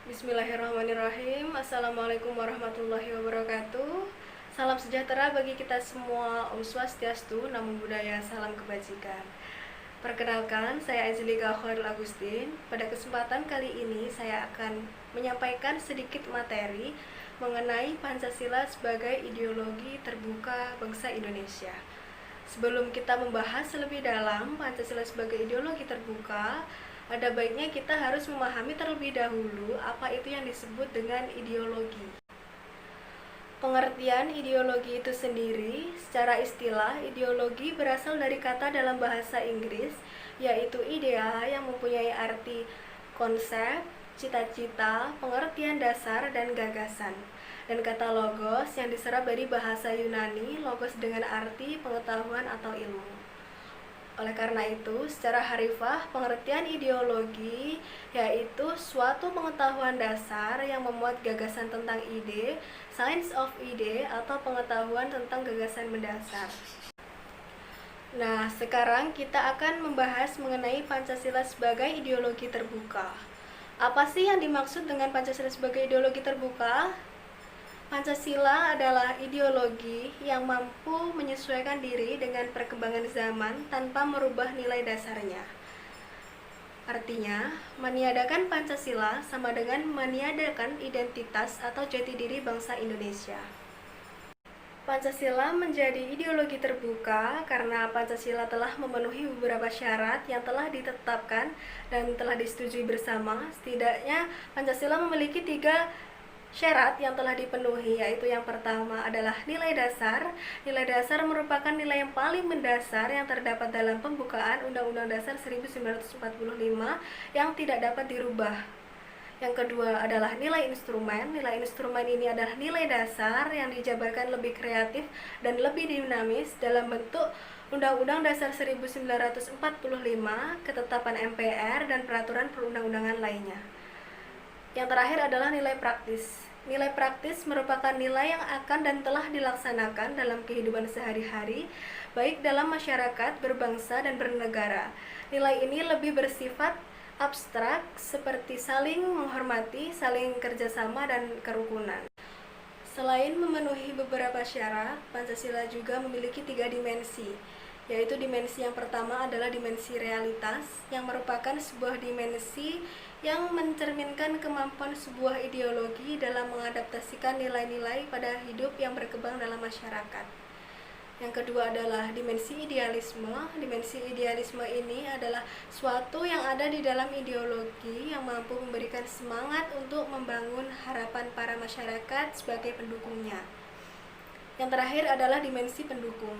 Bismillahirrahmanirrahim. Assalamualaikum warahmatullahi wabarakatuh. Salam sejahtera bagi kita semua. Om Swastiastu, Namo Buddhaya, salam kebajikan. Perkenalkan, saya Azlika Khairul Agustin. Pada kesempatan kali ini saya akan menyampaikan sedikit materi mengenai Pancasila sebagai ideologi terbuka bangsa Indonesia. Sebelum kita membahas lebih dalam Pancasila sebagai ideologi terbuka, ada baiknya kita harus memahami terlebih dahulu apa itu yang disebut dengan ideologi. Pengertian ideologi itu sendiri, secara istilah, ideologi berasal dari kata dalam bahasa Inggris, yaitu idea yang mempunyai arti konsep, cita-cita, pengertian dasar, dan gagasan. Dan kata logos yang diserap dari bahasa Yunani, logos dengan arti pengetahuan atau ilmu. Oleh karena itu, secara harfiah, pengertian ideologi yaitu suatu pengetahuan dasar yang memuat gagasan tentang ide, science of ide, atau pengetahuan tentang gagasan mendasar. Nah, sekarang kita akan membahas mengenai Pancasila sebagai ideologi terbuka. Apa sih yang dimaksud dengan Pancasila sebagai ideologi terbuka? Pancasila adalah ideologi yang mampu menyesuaikan diri dengan perkembangan zaman tanpa merubah nilai dasarnya. Artinya, meniadakan Pancasila sama dengan meniadakan identitas atau jati diri bangsa Indonesia. Pancasila menjadi ideologi terbuka karena Pancasila telah memenuhi beberapa syarat yang telah ditetapkan dan telah disetujui bersama. Setidaknya Pancasila memiliki 3 syarat yang telah dipenuhi, yaitu yang pertama adalah nilai dasar. Nilai dasar merupakan nilai yang paling mendasar yang terdapat dalam pembukaan Undang-Undang Dasar 1945 yang tidak dapat dirubah. Yang kedua adalah nilai instrumen. Nilai instrumen ini adalah nilai dasar yang dijabarkan lebih kreatif dan lebih dinamis dalam bentuk Undang-Undang Dasar 1945, ketetapan MPR, dan peraturan perundang-undangan lainnya. Yang terakhir adalah nilai praktis. Nilai praktis merupakan nilai yang akan dan telah dilaksanakan dalam kehidupan sehari-hari, baik dalam masyarakat, berbangsa, dan bernegara. Nilai ini lebih bersifat abstrak, seperti saling menghormati, saling kerjasama, dan kerukunan. Selain memenuhi beberapa syarat, Pancasila juga memiliki 3 dimensi, yaitu dimensi yang pertama adalah dimensi realitas, yang merupakan sebuah dimensi yang mencerminkan kemampuan sebuah ideologi dalam mengadaptasikan nilai-nilai pada hidup yang berkembang dalam masyarakat. Yang kedua adalah dimensi idealisme. Dimensi idealisme ini adalah suatu yang ada di dalam ideologi yang mampu memberikan semangat untuk membangun harapan para masyarakat sebagai pendukungnya. Yang terakhir adalah dimensi pendukung.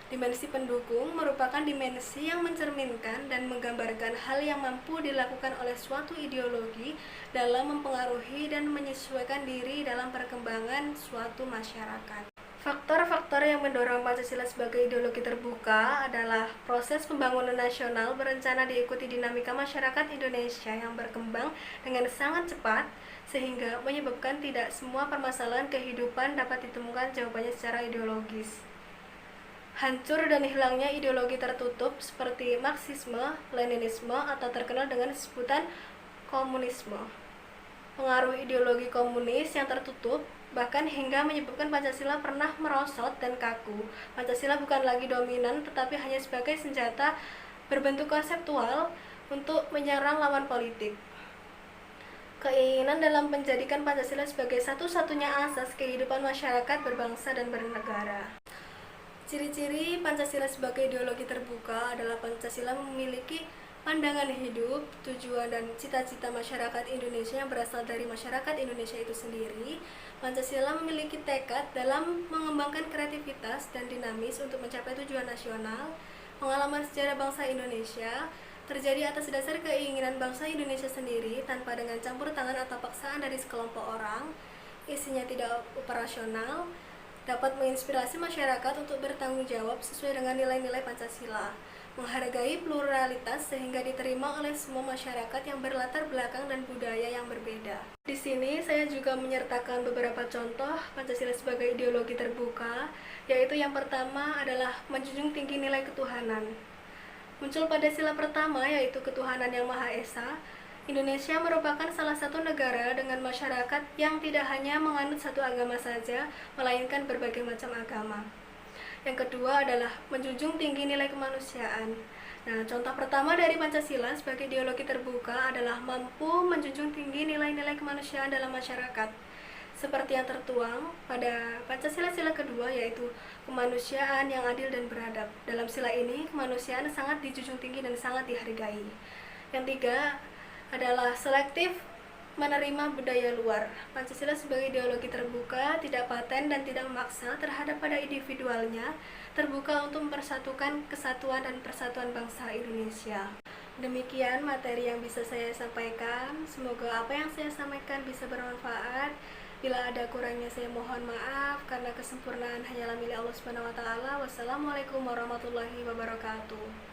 Dimensi pendukung merupakan dimensi yang mencerminkan dan menggambarkan hal yang mampu dilakukan oleh suatu ideologi dalam mempengaruhi dan menyesuaikan diri dalam perkembangan suatu masyarakat. Faktor-faktor yang mendorong Pancasila sebagai ideologi terbuka adalah proses pembangunan nasional berencana diikuti dinamika masyarakat Indonesia yang berkembang dengan sangat cepat, sehingga menyebabkan tidak semua permasalahan kehidupan dapat ditemukan jawabannya secara ideologis. Hancur dan hilangnya ideologi tertutup seperti Marxisme, Leninisme, atau terkenal dengan sebutan komunisme. Pengaruh ideologi komunis yang tertutup bahkan hingga menyebabkan Pancasila pernah merosot dan kaku. Pancasila bukan lagi dominan tetapi hanya sebagai senjata berbentuk konseptual untuk menyerang lawan politik. Keinginan dalam menjadikan Pancasila sebagai satu-satunya asas kehidupan masyarakat berbangsa dan bernegara. Ciri-ciri Pancasila sebagai ideologi terbuka adalah Pancasila memiliki pandangan hidup, tujuan, dan cita-cita masyarakat Indonesia yang berasal dari masyarakat Indonesia itu sendiri. Pancasila memiliki tekad dalam mengembangkan kreativitas dan dinamis untuk mencapai tujuan nasional. Pengalaman sejarah bangsa Indonesia terjadi atas dasar keinginan bangsa Indonesia sendiri tanpa dengan campur tangan atau paksaan dari sekelompok orang. Isinya tidak operasional, dapat menginspirasi masyarakat untuk bertanggung jawab sesuai dengan nilai-nilai Pancasila, menghargai pluralitas sehingga diterima oleh semua masyarakat yang berlatar belakang dan budaya yang berbeda. Di sini saya juga menyertakan beberapa contoh Pancasila sebagai ideologi terbuka, yaitu yang pertama adalah menjunjung tinggi nilai ketuhanan. Muncul pada sila pertama, yaitu ketuhanan yang Maha Esa. Indonesia merupakan salah satu negara negara dengan masyarakat yang tidak hanya menganut satu agama saja, melainkan berbagai macam agama. Yang kedua adalah menjunjung tinggi nilai kemanusiaan. Nah, contoh pertama dari Pancasila sebagai ideologi terbuka adalah mampu menjunjung tinggi nilai-nilai kemanusiaan dalam masyarakat. Seperti yang tertuang pada Pancasila sila kedua, yaitu kemanusiaan yang adil dan beradab. Dalam sila ini, kemanusiaan sangat dijunjung tinggi dan sangat dihargai. Yang tiga adalah selektif menerima budaya luar. Pancasila sebagai ideologi terbuka, tidak paten dan tidak memaksa terhadap pada individualnya, terbuka untuk mempersatukan kesatuan dan persatuan bangsa Indonesia. Demikian materi yang bisa saya sampaikan. Semoga apa yang saya sampaikan bisa bermanfaat. Bila ada kurangnya saya mohon maaf, karena kesempurnaan hanyalah milik Allah Subhanahu wa taala. Wassalamualaikum warahmatullahi wabarakatuh.